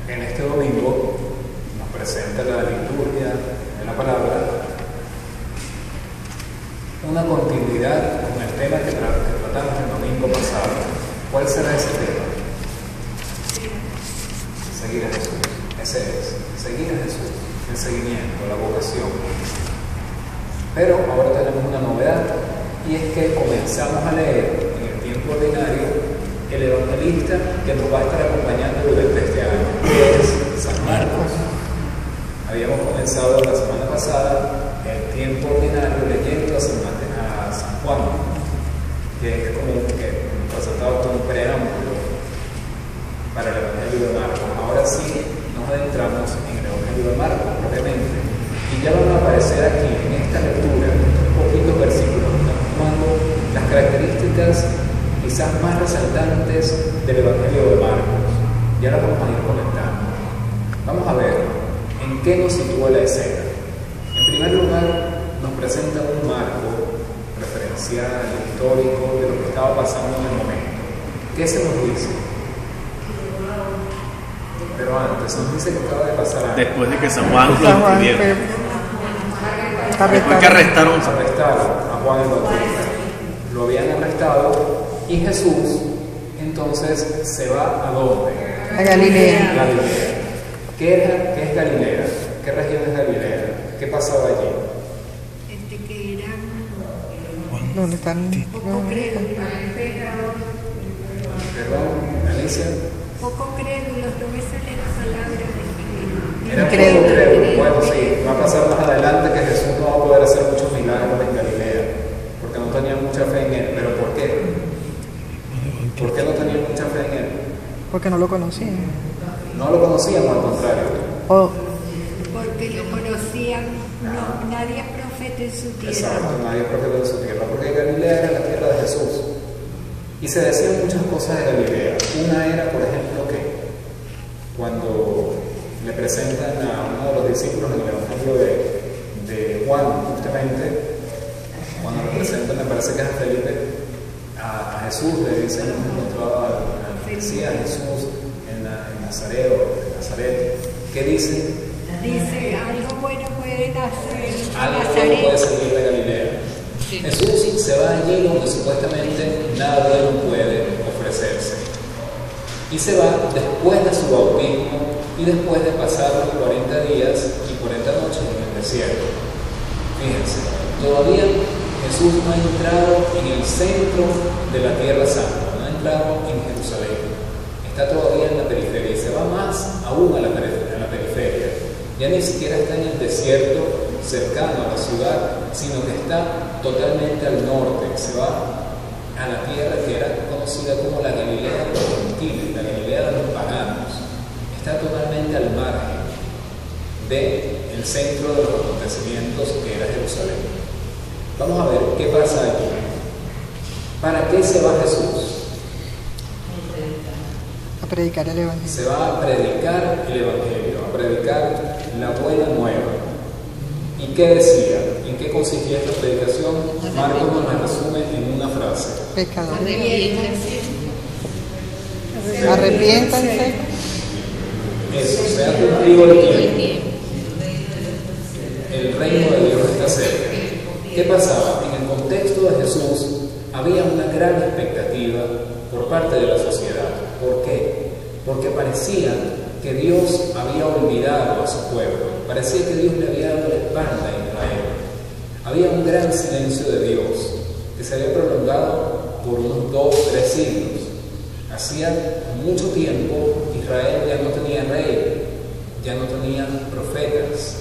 En este domingo nos presenta la liturgia de la palabra una continuidad con el tema que tratamos el domingo pasado. ¿Cuál será ese tema? Seguir a Jesús. Ese es, seguir a Jesús, el seguimiento, la vocación. Pero ahora tenemos una novedad, y es que comenzamos a leer en el tiempo ordinario el evangelista que nos va a estar acompañando durante este año, que es San Marcos. Habíamos comenzado la semana pasada el tiempo ordinario leyendo a San Juan, que es como que nos presentaba como un preámbulo para el Evangelio de Marcos. Ahora sí nos adentramos en el Evangelio de Marcos propiamente, y ya van a aparecer aquí en esta lectura, en estos poquitos versículos, tomando las características quizás más resaltantes del Evangelio de Marcos. Ya la vamos a ir comentando. Vamos a ver en qué nos sitúa la escena. En primer lugar, nos presenta un marco referencial, histórico, de lo que estaba pasando en el momento. ¿Qué se nos dice? Pero antes, nos dice que acaba de pasar antes. Después de que San Juan lo escribiera. Después que arrestaron a Juan el Bautista. Lo habían arrestado. Y Jesús, entonces, se va ¿a dónde? A Galilea. Galilea. ¿Qué es Galilea? ¿Qué región es Galilea? ¿Qué pasaba allí? Que eran ¿Dónde están? poco crédulos, Perdón, Alicia. poco crédulos, no me sale la palabra de Era Incrédulo. incrédulo. Bueno, sí, va a pasar más adelante que Jesús no va a poder hacer muchos milagros en Galilea, porque no tenían mucha fe en él. ¿Pero por qué? ¿Por qué no tenían mucha fe en él? Porque no lo conocían. No lo conocían, o al contrario. O porque lo conocían, no, nadie es profeta en su tierra. Exacto, nadie es profeta de su tierra, porque Galilea era la tierra de Jesús. Y se decían muchas cosas de Galilea. Una era, por ejemplo, que cuando le presentan a uno de los discípulos en el Evangelio de Juan, justamente, cuando le presentan, me parece que es a Felipe, a Jesús, le dicen, hemos encontrado al Mesías Jesús en Nazaret. ¿Qué dice? Dice, algo bueno pueden hacer en Algo Nazaret. puede salir de Galilea. Jesús se va allí donde supuestamente nada bueno puede ofrecerse. Y se va después de su bautismo y después de pasar los 40 días y 40 noches en el desierto. Fíjense, todavía Jesús no ha entrado en el centro de la Tierra Santa, no ha entrado en Jerusalén. Está todavía en la periferia y se va más aún a la periferia. Ya ni siquiera está en el desierto cercano a la ciudad, sino que está totalmente al norte. Se va a la tierra que era conocida como la Galilea de los gentiles, la Galilea de los paganos. Está totalmente al margen del centro de los acontecimientos que era Jerusalén. Vamos a ver qué pasa aquí. ¿Para qué se va Jesús? a predicar el Evangelio. Se va a predicar el Evangelio, a predicar la buena nueva. ¿Y qué decía? ¿En qué consistía esta predicación? Marcos nos la resume en una frase. Pecadores. Arrepiéntanse. Arrepiéntanse. Eso, se ha cumplido el tiempo. El reino de Dios está cerca. ¿Qué pasaba? En el contexto de Jesús había una gran expectativa por parte de la sociedad. ¿Por qué? Porque parecía que que Dios había olvidado a su pueblo. Parecía que Dios le había dado la espalda a Israel. Había un gran silencio de Dios que se había prolongado por unos 2 o 3 siglos. Hacía mucho tiempo Israel ya no tenía rey, ya no tenía profetas.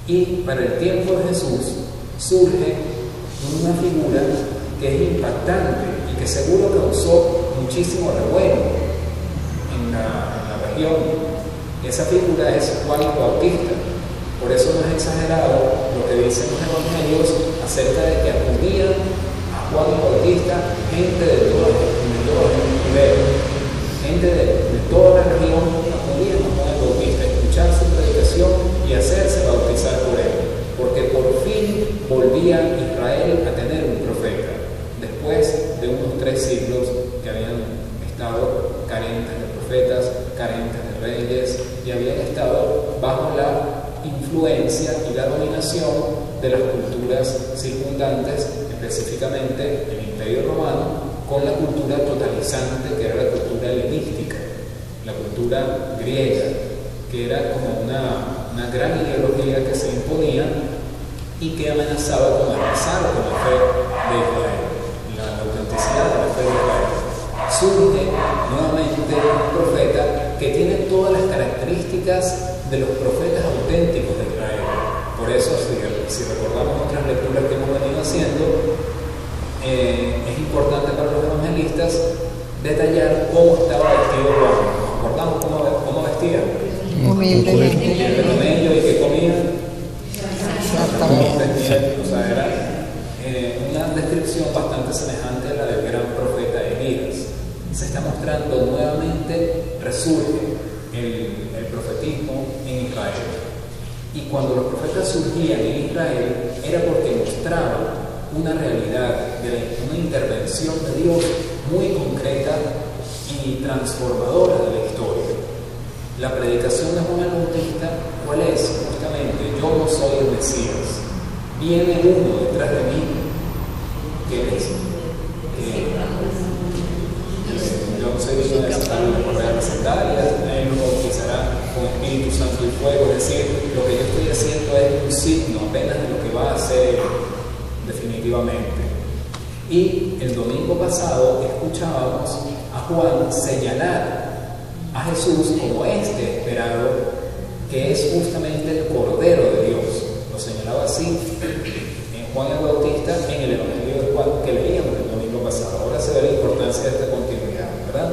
Y para el tiempo de Jesús surge una figura que es impactante y que seguro causó muchísimo revuelo en la región. Esa figura es Juan el Bautista. Por eso no es exagerado lo que dicen los evangelios acerca de que acudían a Juan el Bautista gente de todo el nivel, gente de toda la región acudían a Juan el Bautista a escuchar su predicación y hacerse bautizar por él, porque por fin volvía Israel a tener un profeta, después de unos 3 siglos que habían estado carentes de profetas, carentes de reyes, y habían estado bajo la influencia y la dominación de las culturas circundantes, específicamente el Imperio Romano, con la cultura totalizante que era la cultura helenística, la cultura griega, que era como una gran ideología que se imponía y que amenazaba con arrasar con la fe de Israel, la autenticidad de la fe de Israel. Surge nuevamente un profeta que tiene todas las características de los profetas auténticos de Israel. Por eso, si recordamos otras lecturas que hemos venido haciendo, es importante para los evangelistas detallar cómo estaba vestido Juan. ¿Nos acordamos cómo vestía? Humildemente. De camello y que comía. Exactamente. O sea, era una descripción bastante semejante a la del gran profeta Elías. Se está mostrando nuevamente, resurge el profetismo en Israel. Y cuando los profetas surgían en Israel era porque mostraban una realidad, una intervención de Dios muy concreta y transformadora de la historia. La predicación de Juan el Bautista, ¿cuál es? Justamente, yo no soy el Mesías, viene uno detrás de mí que es yo no soy digno de desatar la correa de las sandalias, él nos bautizará con Espíritu Santo y fuego. Es decir, lo que yo estoy haciendo es un signo apenas de lo que va a hacer definitivamente. Y el domingo pasado escuchábamos a Juan señalar a Jesús como este esperado, que es justamente el Cordero de Dios. Lo señalaba así en Juan el Bautista en el Evangelio de Juan que leíamos el domingo pasado. Ahora se ve la importancia de esta continuidad, ¿verdad?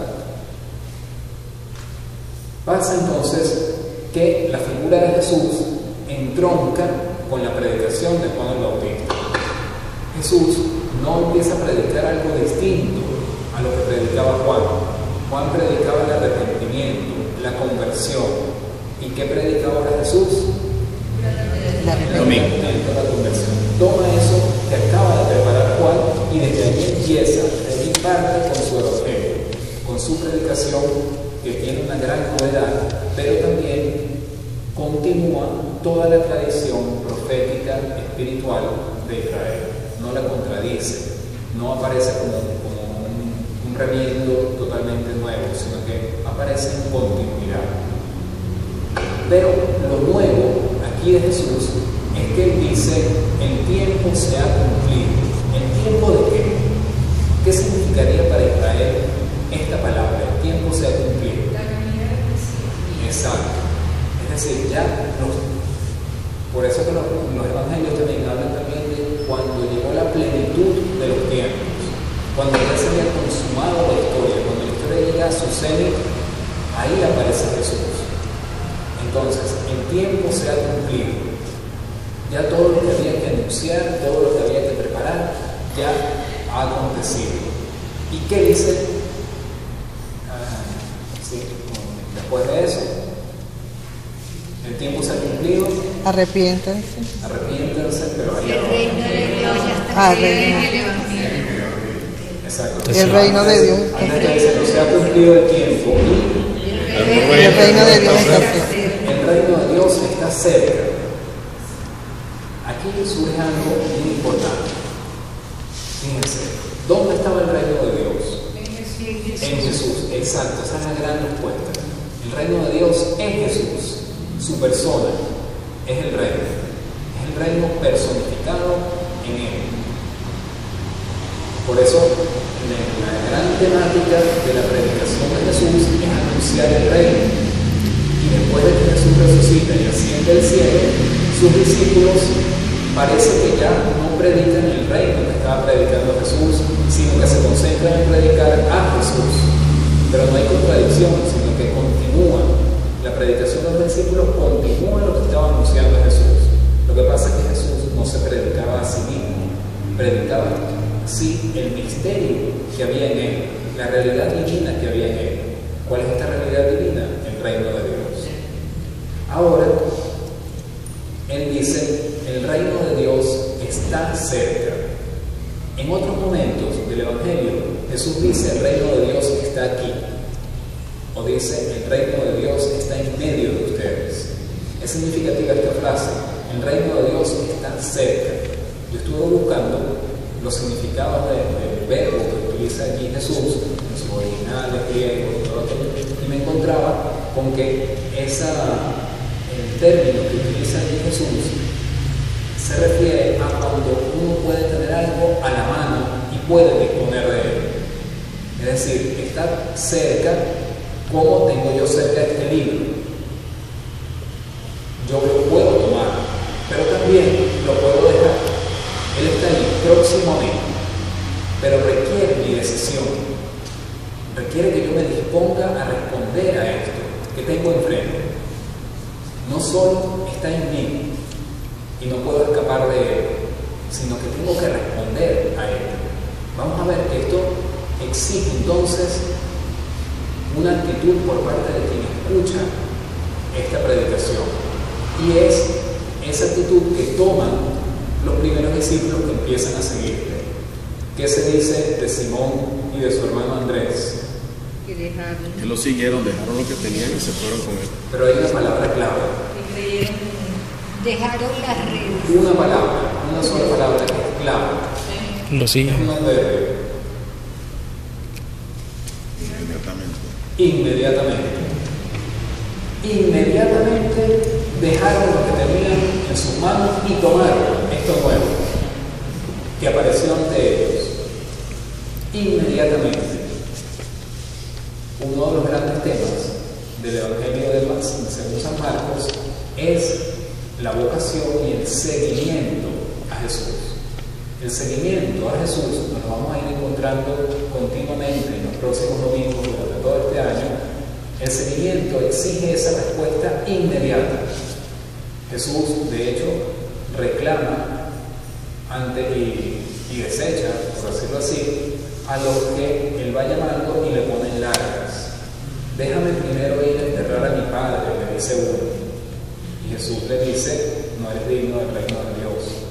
Pasa entonces que la figura de Jesús entronca con la predicación de Juan el Bautista. Jesús no empieza a predicar algo distinto a lo que predicaba Juan. Juan predicaba el arrepentimiento, la conversión. ¿Y qué predicaba ahora Jesús? El arrepentimiento, la conversión. Toma eso que acaba de preparar Juan y desde allí empieza, desde allí parte con su evangelio, con su predicación que tiene una gran novedad, pero también continúa toda la tradición profética espiritual de Israel. No la contradice, no aparece como un remiendo totalmente nuevo, sino que aparece en continuidad. Pero lo nuevo aquí de Jesús es que él dice: el tiempo se ha cumplido. ¿El tiempo de qué? ¿Qué significaría para Israel esta palabra? El tiempo se ha cumplido. Exacto. Es decir, por eso que los evangelios también hablan también de cuando llegó la plenitud de los tiempos, cuando ya se había consumado la historia, cuando la historia llega a su cenit, ahí aparece Jesús. Entonces, el tiempo se ha cumplido. Ya todo lo que había que anunciar, todo lo que había que preparar, ya ha acontecido. ¿Y qué dice? Después de eso, el tiempo se ha cumplido. Arrepiéntanse. Arrepiéntanse, pero ahí El reino de Dios ya está aquí en el Evangelio. exacto. El reino de Dios. Antes dice, no se ha cumplido el tiempo y El reino de Dios está cerca. el reino de Dios está cerca. Aquí surge algo muy importante. Fíjense, ¿dónde estaba el reino de Dios? En Jesús, exacto, esa es la gran respuesta. El reino de Dios es Jesús, su persona es el reino personificado en Él. Por eso, la gran temática de la predicación de Jesús es anunciar el reino. Y después de que Jesús resucita y asciende al cielo, sus discípulos parece que ya no predican el reino que estaba predicando Jesús, sino que se concentran en predicar a Jesús. Pero no hay contradicción, sino que continúa. La predicación de los discípulos continúa lo que estaba anunciando Jesús. Lo que pasa es que Jesús no se predicaba a sí mismo, predicaba sí el misterio que había en Él, la realidad divina que había en Él. ¿Cuál es esta realidad divina? El reino de Dios. Ahora, Él dice, el reino de Dios está cerca. En otros momentos del Evangelio, Jesús dice, el reino de Dios está aquí. O dice, el reino de Dios está en medio de ustedes. Es significativa esta frase, el reino de Dios está cerca. Yo estuve buscando los significados del verbo que utiliza allí Jesús, en su original, en griego, y me encontraba con que el término que utiliza allí Jesús se refiere a cuando uno puede tener algo a la mano y puede disponer de él. Es decir, estar cerca, como tengo yo cerca este libro. Yo lo puedo tomar, pero también lo puedo dejar. Él está ahí, próximo a mí, pero requiere mi decisión. Requiere que yo me disponga a responder a esto que tengo enfrente. No solo está en mí y no puedo escapar de él, sino que tengo que responder a él. Vamos a ver que esto exige entonces una actitud por parte de quien escucha esta predicación. Y es esa actitud que toman los primeros discípulos que empiezan a seguirle. ¿Qué se dice de Simón y de su hermano Andrés? Que lo siguieron, dejaron lo que tenían y se fueron con él. Pero hay una palabra clave. Dejaron las redes. Una palabra, una sola palabra que es clave. Lo siguen. Es un adverbio. Inmediatamente. Inmediatamente dejaron lo que tenían en sus manos y tomaron esto nuevo que apareció ante ellos. Inmediatamente. Uno de los grandes temas del Evangelio según San Marcos es la vocación y el seguimiento a Jesús. El seguimiento a Jesús nos lo vamos a ir encontrando continuamente en los próximos domingos durante todo este año. El seguimiento exige esa respuesta inmediata. Jesús, de hecho, reclama y desecha, por decirlo así, a los que Él va llamando y le ponen largas. Déjame primero ir a enterrar a mi padre, le dice uno. Y Jesús le dice, no eres digno del reino de Dios.